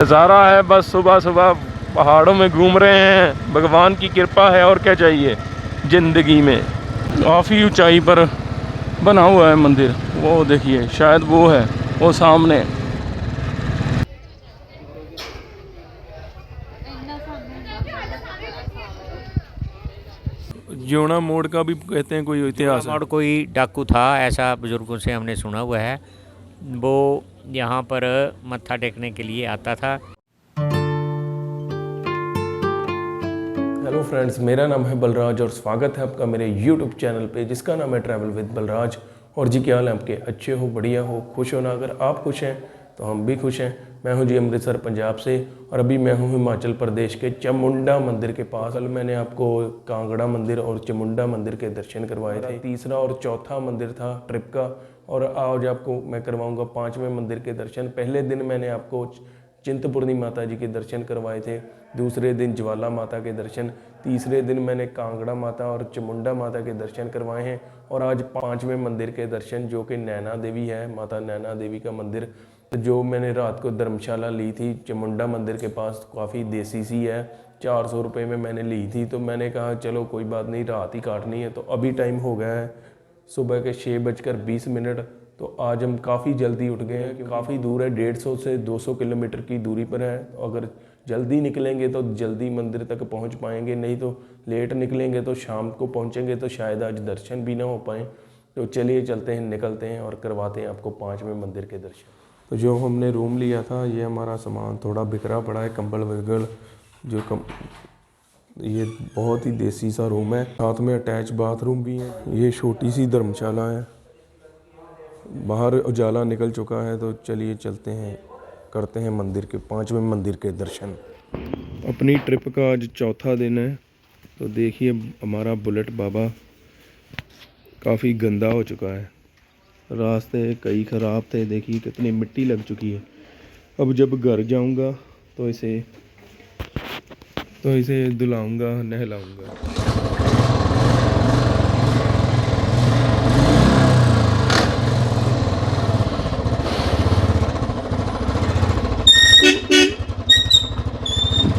नज़ारा है, बस सुबह सुबह पहाड़ों में घूम रहे हैं। भगवान की कृपा है और क्या चाहिए ज़िंदगी में। काफ़ी ऊंचाई पर बना हुआ है मंदिर, वो देखिए शायद वो है वो सामने। ज्योना मोड़ का भी कहते हैं कोई इतिहास है। और कोई डाकू था, ऐसा बुजुर्गों से हमने सुना हुआ है। वो यहाँ पर मत्था टेकने के लिए आता था। हेलो फ्रेंड्स, मेरा नाम है बलराज और स्वागत है आपका मेरे यूट्यूब चैनल पे जिसका नाम है ट्रैवल विद बलराज। और जी क्या हाल है आपके? अच्छे हो, बढ़िया हो, खुश हो ना? अगर आप खुश हैं तो हम भी खुश हैं। मैं हूं जी अमृतसर पंजाब से और अभी मैं हूं हिमाचल प्रदेश के चामुंडा मंदिर के पास। कल मैंने आपको कांगड़ा मंदिर और चामुंडा मंदिर के दर्शन करवाए थे। तीसरा और चौथा मंदिर था ट्रिप का, और आज आपको मैं करवाऊँगा 5वें मंदिर के दर्शन। पहले दिन मैंने आपको चिंतपूर्णी माता जी के दर्शन करवाए थे, दूसरे दिन ज्वाला माता के दर्शन, तीसरे दिन मैंने कांगड़ा माता और चामुंडा माता के दर्शन करवाए हैं, और आज 5वें मंदिर के दर्शन जो कि नैना देवी है, माता नैना देवी का मंदिर। जो मैंने रात को धर्मशाला ली थी चामुंडा मंदिर के पास, काफ़ी देसी सी है, 400 रुपये में मैंने ली थी। तो मैंने कहा चलो कोई बात नहीं, रात ही काटनी है। तो अभी टाइम हो गया है सुबह के 6:20। तो आज हम काफ़ी जल्दी उठ गए हैं, काफ़ी दूर है, 150 से 200 किलोमीटर की दूरी पर है। अगर जल्दी निकलेंगे तो जल्दी मंदिर तक पहुंच पाएंगे, नहीं तो लेट निकलेंगे तो शाम को पहुंचेंगे, तो शायद आज दर्शन भी ना हो पाए। तो चलिए चलते हैं, निकलते हैं और करवाते हैं आपको 5वें मंदिर के दर्शन। तो जो हमने रूम लिया था, ये हमारा सामान थोड़ा बिखरा पड़ा है, कंबल वगल ये बहुत ही देसी सा रूम है, साथ में अटैच बाथरूम भी है। ये छोटी सी धर्मशाला है, बाहर उजाला निकल चुका है। तो चलिए चलते हैं, करते हैं मंदिर के 5वें मंदिर के दर्शन। अपनी ट्रिप का आज चौथा दिन है। तो देखिए हमारा बुलेट बाबा काफ़ी गंदा हो चुका है, रास्ते कई ख़राब थे, देखिए कितनी मिट्टी लग चुकी है। अब जब घर जाऊंगा तो इसे धुलाऊंगा, नहलाऊंगा।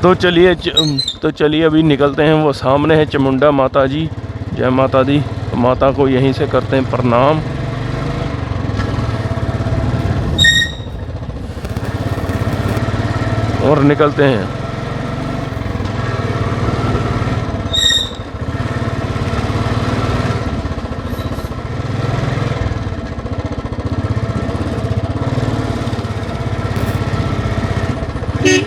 तो चलिए अभी निकलते हैं। वो सामने है चामुंडा माता जी, जय माता दी। माता को यहीं से करते हैं प्रणाम। और निकलते हैं।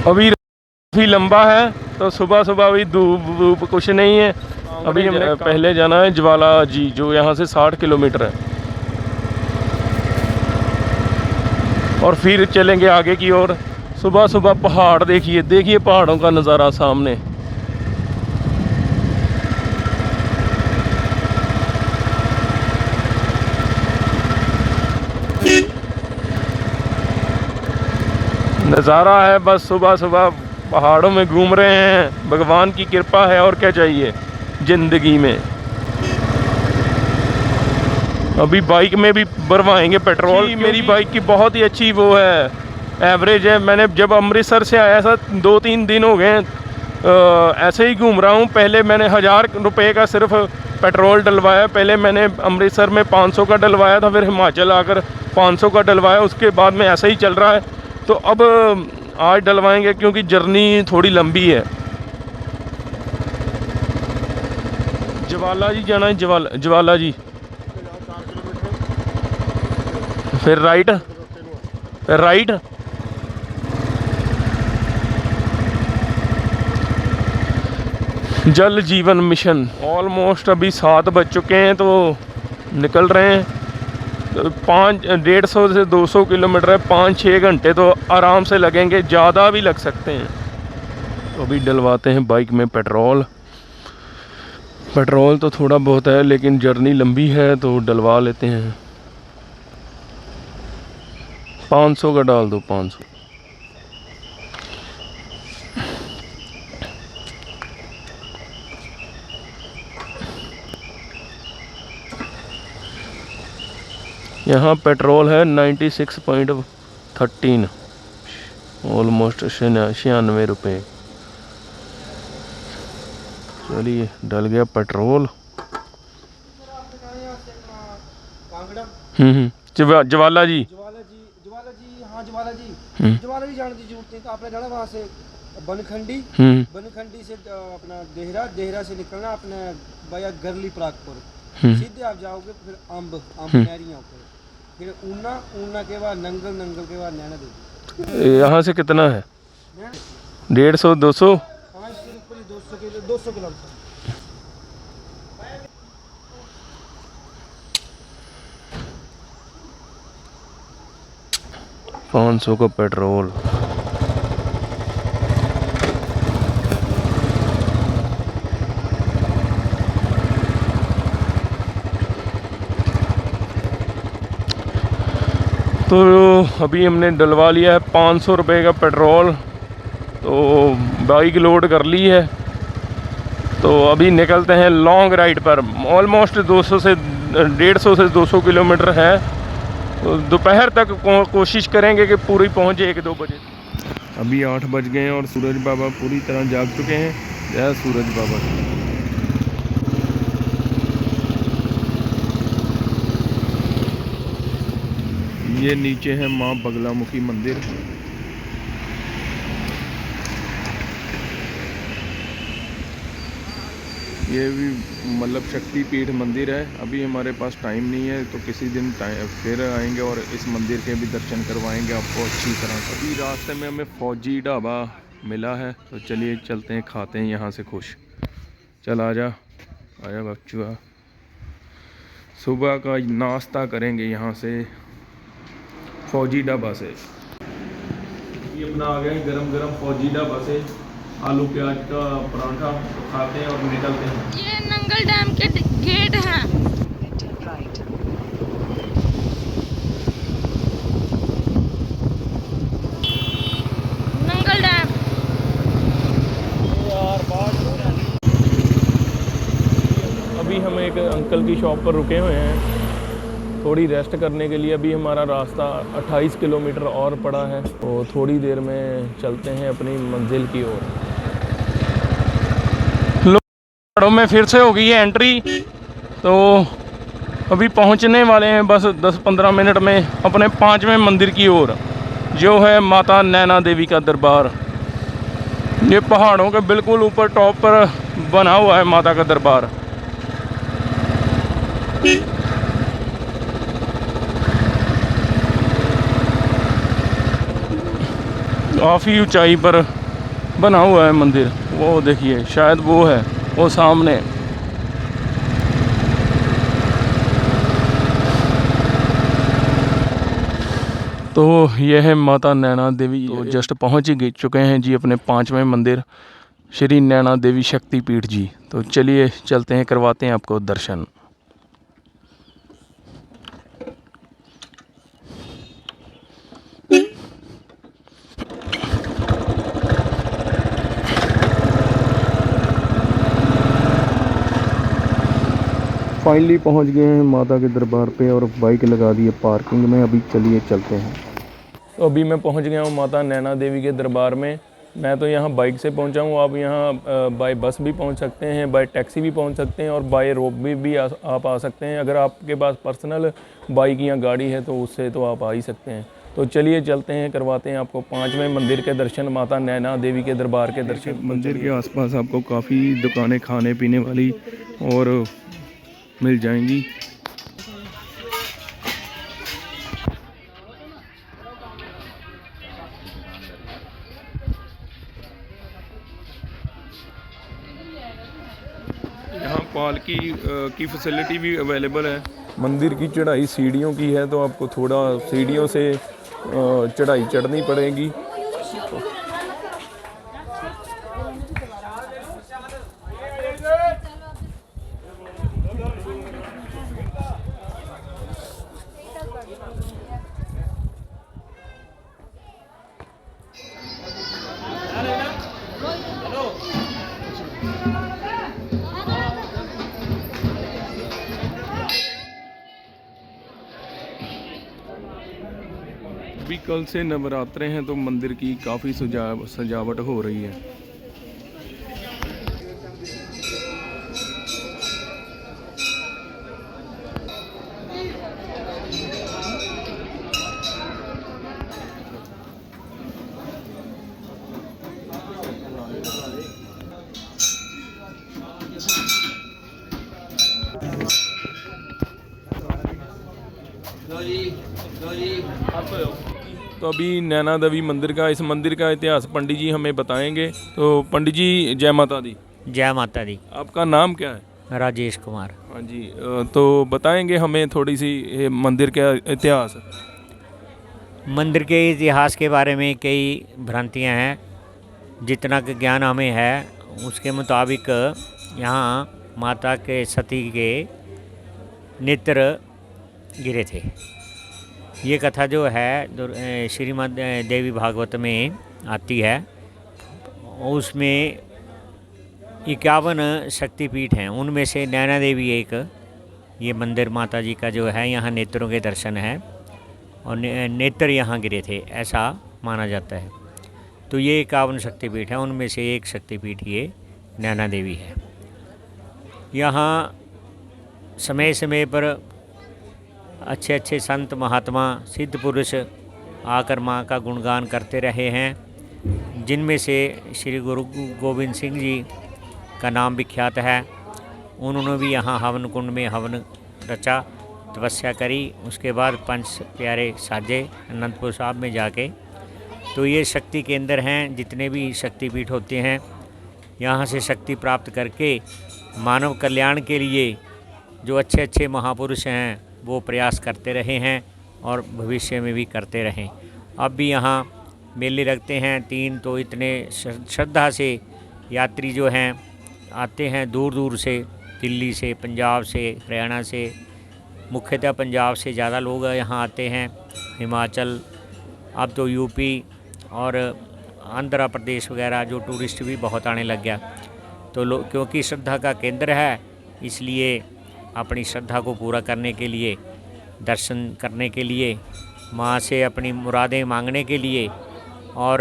अभी काफ़ी लंबा है, तो सुबह सुबह अभी धूप कुछ नहीं है। अभी हमें पहले जाना है ज्वाला जी, जो यहाँ से 60 किलोमीटर है, और फिर चलेंगे आगे की ओर। सुबह सुबह पहाड़ देखिए पहाड़ों का नज़ारा सामने। नज़ारा है, बस सुबह सुबह पहाड़ों में घूम रहे हैं। भगवान की कृपा है और क्या चाहिए ज़िंदगी में। अभी बाइक में भी भरवाएंगे पेट्रोल। मेरी बाइक की बहुत ही अच्छी वो है, एवरेज है। मैंने जब अमृतसर से आया था, 2-3 दिन हो गए ऐसे ही घूम रहा हूँ। पहले मैंने 1000 रुपये का सिर्फ पेट्रोल डलवाया। पहले मैंने अमृतसर में 500 का डलवाया था, फिर हिमाचल आकर 500 का डलवाया, उसके बाद में ऐसा ही चल रहा है। तो अब आज डलवाएंगे क्योंकि जर्नी थोड़ी लंबी है। ज्वाला जी जाना है, ज्वाला जी, फिर राइट। जल जीवन मिशन। ऑलमोस्ट अभी 7 बज चुके हैं, तो निकल रहे हैं। 150 से 200 किलोमीटर है, 5-6 घंटे तो आराम से लगेंगे, ज़्यादा भी लग सकते हैं। तो अभी डलवाते हैं बाइक में पेट्रोल तो थोड़ा बहुत है, लेकिन जर्नी लंबी है तो डलवा लेते हैं। 500 का डाल दो, 500। यहाँ पेट्रोल है 96.13। ऑलमोस्ट 96 रुपये। चलिए डल गया पेट्रोल। जवाला जी हाँ ज्वाला जी जाने की जरूरत नहीं। तो आपने जाना वहाँ से बनखंडी, बनखंडी से अपना देहरा से निकलना अपने भैया गरली प्रागपुर, सीधे आप जाओगे फिर अम्ब नहरियाँ ऊपर, फिर ऊना के बाद नंगल के बाद नैना देवी। यहाँ से कितना है? 150 200? हाँ इसके ऊपर ही 200 किलोमीटर। 500 का पेट्रोल। तो अभी हमने डलवा लिया है 500 रुपये का पेट्रोल। तो बाइक लोड कर ली है। तो अभी निकलते हैं लॉन्ग राइड पर। ऑलमोस्ट 200 से 150 से 200 किलोमीटर है। तो दोपहर तक कोशिश करेंगे कि पूरी पहुँचे 1-2 बजे। अभी 8 बज गए हैं और सूरज बाबा पूरी तरह जाग चुके हैं। जय सूरज बाबा। ये नीचे है माँ बगलामुखी मंदिर। ये भी मतलब शक्तिपीठ मंदिर है। अभी हमारे पास टाइम नहीं है, तो किसी दिन फिर आएंगे और इस मंदिर के भी दर्शन करवाएंगे आपको अच्छी तरह से। अभी रास्ते में हमें फौजी ढाबा मिला है, तो चलिए चलते हैं, खाते हैं यहाँ से खुश। चल आजा बच्चुआ। सुबह का नाश्ता करेंगे यहाँ से फौजी ढाबा से। ये अपना आ गया गरम गरम फौजी ढाबा से आलू प्याज का पराठा। तो खाते हैं और निकलते हैं। ये नंगल डैम के गेट हैं। नंगल डैम। अभी हम एक अंकल की शॉप पर रुके हुए हैं थोड़ी रेस्ट करने के लिए। अभी हमारा रास्ता 28 किलोमीटर और पड़ा है, तो थोड़ी देर में चलते हैं अपनी मंजिल की ओर। पहाड़ों में फिर से हो गई है एंट्री। तो अभी पहुंचने वाले हैं बस 10-15 मिनट में अपने 5वें मंदिर की ओर, जो है माता नैना देवी का दरबार। ये पहाड़ों के बिल्कुल ऊपर टॉप पर बना हुआ है माता का दरबार। काफ़ी ऊंचाई पर बना हुआ है मंदिर। वो देखिए, शायद वो है वो सामने। तो यह है माता नैना देवी। तो जस्ट पहुंच ही चुके हैं जी अपने 5वें मंदिर श्री नैना देवी शक्तिपीठ जी। तो चलिए चलते हैं, करवाते हैं आपको दर्शन। फाइनली पहुंच गए हैं माता के दरबार पे और बाइक लगा दी है पार्किंग में। अभी चलिए चलते हैं। तो अभी मैं पहुंच गया हूं माता नैना देवी के दरबार में। मैं तो यहां बाइक से पहुंचा हूं। आप यहां बाय बस भी पहुंच सकते हैं, बाय टैक्सी भी पहुंच सकते हैं और बाय रोप भी आप आ सकते हैं। अगर आपके पास पर्सनल बाइक या गाड़ी है तो उससे तो आप आ ही सकते हैं। तो चलिए चलते हैं, करवाते हैं आपको 5वें मंदिर के दर्शन, माता नैना देवी के दरबार के दर्शन। मंदिर के आसपास आपको काफ़ी दुकानें खाने पीने वाली और मिल जाएंगी। यहाँ पालकी की फैसिलिटी भी अवेलेबल है। मंदिर की चढ़ाई सीढ़ियों की है, तो आपको थोड़ा सीढ़ियों से चढ़ाई चढ़नी पड़ेगी। अभी कल से नवरात्रे हैं तो मंदिर की काफ़ी सजावट हो रही है। तो अभी नैना देवी मंदिर का, इस मंदिर का इतिहास पंडित जी हमें बताएंगे। तो पंडित जी जय माता दी। जय माता दी। आपका नाम क्या है? राजेश कुमार। हाँ जी, तो बताएंगे हमें थोड़ी सी ये मंदिर का इतिहास। मंदिर के इतिहास के बारे में कई भ्रांतियां हैं। जितना कि ज्ञान हमें है उसके मुताबिक यहाँ माता के सती के नेत्र गिरे थे। ये कथा जो है श्रीमद् देवी भागवत में आती है। उसमें 51 शक्तिपीठ हैं, उनमें से नैना देवी एक। ये मंदिर माता जी का जो है, यहाँ नेत्रों के दर्शन है और नेत्र यहाँ गिरे थे, ऐसा माना जाता है। तो ये 51 शक्तिपीठ है, उनमें से एक शक्तिपीठ ये नैना देवी है। यहाँ समय समय पर अच्छे अच्छे संत महात्मा सिद्ध पुरुष आकर माँ का गुणगान करते रहे हैं, जिनमें से श्री गुरु गोविंद सिंह जी का नाम विख्यात है। उन्होंने भी यहाँ हवन कुंड में हवन रचा, तपस्या करी। उसके बाद पंच प्यारे साजे अनंतपुर साहब में जाके। तो ये शक्ति केंद्र हैं। जितने भी शक्तिपीठ होते हैं यहाँ से शक्ति प्राप्त करके मानव कल्याण के लिए जो अच्छे अच्छे महापुरुष हैं वो प्रयास करते रहे हैं और भविष्य में भी करते रहें। अब भी यहाँ मेले लगते हैं 3, तो इतने श्रद्धा से यात्री जो हैं आते हैं दूर दूर से, दिल्ली से, पंजाब से, हरियाणा से, मुख्यतः पंजाब से ज़्यादा लोग यहाँ आते हैं। हिमाचल, अब तो यूपी और आंध्र प्रदेश वगैरह जो टूरिस्ट भी बहुत आने लग गया। तो क्योंकि श्रद्धा का केंद्र है, इसलिए अपनी श्रद्धा को पूरा करने के लिए, दर्शन करने के लिए, माँ से अपनी मुरादें मांगने के लिए और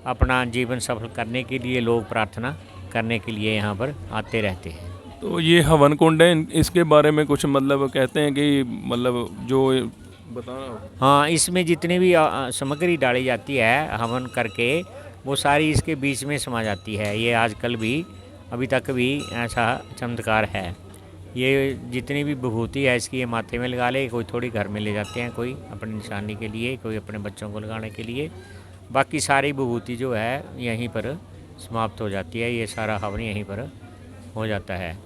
अपना जीवन सफल करने के लिए लोग प्रार्थना करने के लिए यहाँ पर आते रहते हैं। तो ये हवन कुंड है, इसके बारे में कुछ मतलब कहते हैं कि मतलब जो बताना। हाँ, इसमें जितनी भी सामग्री डाली जाती है हवन करके, वो सारी इसके बीच में समा जाती है। ये आजकल भी, अभी तक भी ऐसा चमत्कार है। ये जितनी भी विभूति है इसकी, ये माथे में लगा ले, कोई थोड़ी घर में ले जाते हैं, कोई अपनी निशानी के लिए, कोई अपने बच्चों को लगाने के लिए। बाकी सारी विभूति जो है यहीं पर समाप्त हो जाती है। ये सारा हवन यहीं पर हो जाता है।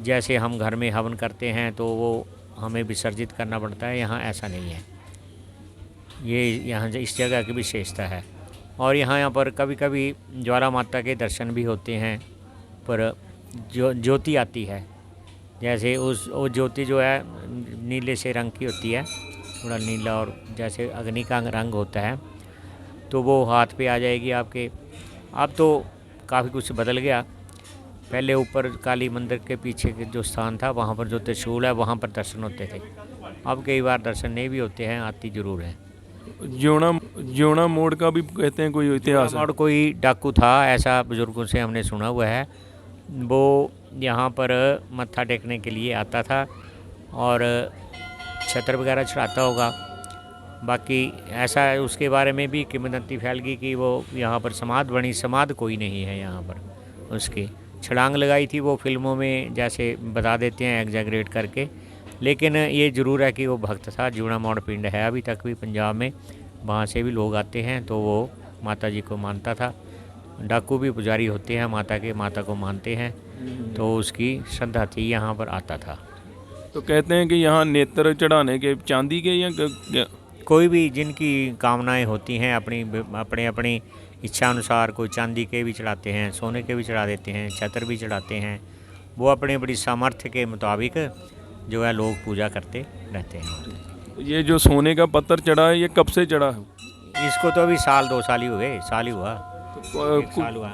जैसे हम घर में हवन करते हैं तो वो हमें विसर्जित करना पड़ता है, यहाँ ऐसा नहीं है। ये यहाँ इस जगह की विशेषता है। और यहाँ पर कभी कभी ज्वाला माता के दर्शन भी होते हैं, पर जो ज्योति आती है, जैसे वो ज्योति जो है नीले से रंग की होती है, थोड़ा नीला, और जैसे अग्नि का रंग होता है, तो वो हाथ पे आ जाएगी आपके। अब तो काफ़ी कुछ बदल गया। पहले ऊपर काली मंदिर के पीछे के जो स्थान था, वहाँ पर जो त्रिशूल है, वहाँ पर दर्शन होते थे। अब कई बार दर्शन नहीं भी होते हैं, आती ज़रूर है। ज्योणा मोड़ का भी कहते हैं कोई इतिहास है? और कोई डाकू था, ऐसा बुज़ुर्गों से हमने सुना हुआ है। वो यहाँ पर मत्था टेकने के लिए आता था और छत्र वगैरह चढ़ाता होगा। बाकी ऐसा उसके बारे में भी किंवदंती फैल गई कि वो यहाँ पर समाध बनी। समाध कोई नहीं है यहाँ पर। उसकी छलांग लगाई थी वो फिल्मों में जैसे बता देते हैं एग्जैगरेट करके, लेकिन ये ज़रूर है कि वो भक्त था। ज्योणा मोड़ पिंड है अभी तक भी पंजाब में, वहाँ से भी लोग आते हैं, तो वो माता जी को मानता था। डाकू भी पुजारी होते हैं माता के, माता को मानते हैं, तो उसकी श्रद्धा थी, यहाँ पर आता था। तो कहते हैं कि यहाँ नेत्र चढ़ाने के चांदी के या कोई भी जिनकी कामनाएं होती हैं अपनी इच्छा अनुसार, कोई चांदी के भी चढ़ाते हैं, सोने के भी चढ़ा देते हैं, छत्र भी चढ़ाते हैं। वो अपनी सामर्थ्य के मुताबिक जो है लोग पूजा करते रहते हैं। ये जो सोने का पत्थर चढ़ा है, ये कब से चढ़ा है? इसको तो अभी 1-2 साल ही हुए, साल ही हुआ, 1 साल हुआ।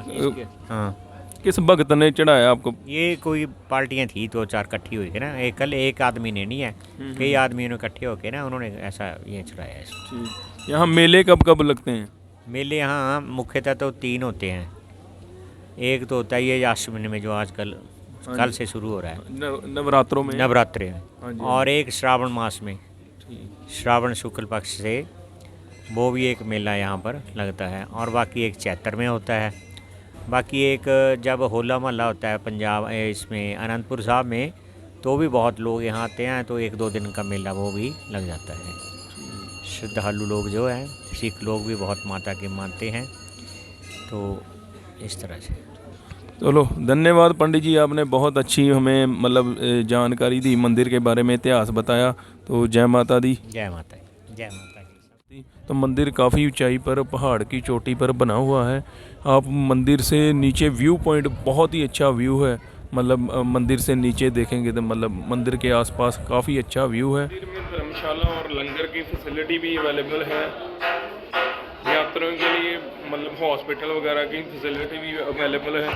हाँ, किस भगत ने चढ़ाया आपको? ये कोई पार्टियां थी 2-4 इकट्ठी हुई थी ना, एक कल एक आदमी ने नहीं है, कई आदमियों ने इकट्ठे होके ना उन्होंने ऐसा ये चढ़ाया है इसको। यहाँ मेले कब कब लगते हैं? मेले यहाँ मुख्यतः तो 3 होते हैं। एक तो होता है ये अष्टमी में जो आजकल कल से शुरू हो रहा है, नवरात्रों में, नवरात्रे हाँ में, जी। और एक श्रावण मास में, श्रावण शुक्ल पक्ष से वो भी एक मेला यहाँ पर लगता है, और बाकी एक चैत्र में होता है। बाकी एक जब होला महल्ला होता है पंजाब इसमें अनंतपुर साहब में, तो भी बहुत लोग यहाँ आते हैं, तो 1-2 दिन का मेला वो भी लग जाता है। श्रद्धालु लोग जो हैं, सिख लोग भी बहुत माता के मानते हैं, तो इस तरह से। चलो धन्यवाद पंडित जी, आपने बहुत अच्छी हमें मतलब जानकारी दी, मंदिर के बारे में इतिहास बताया। तो जय माता दी। जय माता की, जय माता की। तो मंदिर काफ़ी ऊंचाई पर पहाड़ की चोटी पर बना हुआ है। आप मंदिर से नीचे व्यू पॉइंट, बहुत ही अच्छा व्यू है, मतलब मंदिर से नीचे देखेंगे तो मतलब मंदिर के आसपास काफ़ी अच्छा व्यू है। मंदिर में धर्मशाला और लंगर की फैसिलिटी भी अवेलेबल है। यात्रियों के लिए मतलब हॉस्पिटल वगैरह की फैसिलिटी भी अवेलेबल है।